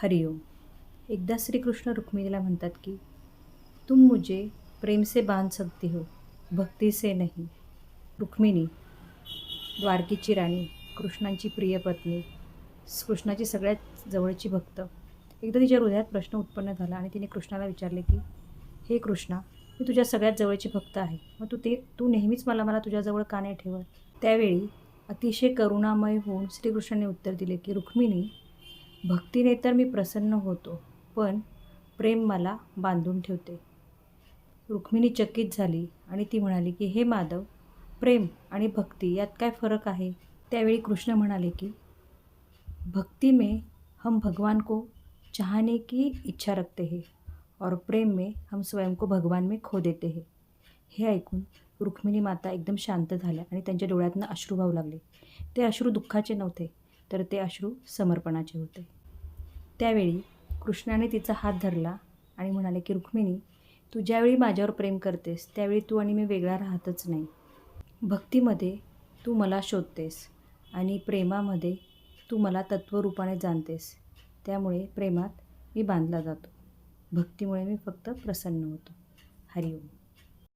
हरिओम। एकदा श्रीकृष्ण रुक्मिणीला म्हणतात की तुम मुझे प्रेम से बांध सकती हो, भक्ती से नहीं। रुक्मिणी, द्वारकेची राणी, कृष्णांची प्रिय पत्नी, कृष्णाची सगळ्यात जवळची भक्त, एकदा तिच्या हृदयात प्रश्न उत्पन्न झाला आणि तिने कृष्णाला विचारले की हे कृष्णा, मी तुझ्या सगळ्यात जवळची भक्त आहे, मग तू नेहमीच मला मला तुझ्याजवळ का नाही ठेवत? त्यावेळी अतिशय करुणामय होऊन श्रीकृष्णाने उत्तर दिले की रुक्मिणी, भक्तीने तर मी प्रसन्न होतो, पण प्रेम मला बांधून ठेवते. रुक्मिणी चकित झाली आणि ती म्हणाली की हे माधव, प्रेम आणि भक्ती यात काय फरक आहे? त्यावेळी कृष्ण म्हणाले की भक्ति में हम भगवान को चाहने की इच्छा रखते हैं और प्रेम में हम स्वयं को भगवान में खो देते हैं. हे ऐकून रुक्मिणी माता एकदम शांत झाल्या आणि त्यांच्या डोळ्यातनं अश्रू वाहू लागले. ते अश्रू दुःखाचे नव्हते, तर ते अश्रू समर्पणाचे होते. त्यावेळी कृष्णाने तिचा हात धरला आणि म्हणाले की रुक्मिणी, तू ज्यावेळी माझ्यावर प्रेम करतेस त्यावेळी तू आणि मी वेगळा राहतच नाही. भक्तीमध्ये तू मला शोधतेस आणि प्रेमामध्ये तू मला तत्त्वरूपाने जाणतेस. त्यामुळे प्रेमात मी बांधला जातो, भक्तीमुळे मी फक्त प्रसन्न होतो. हरिओम.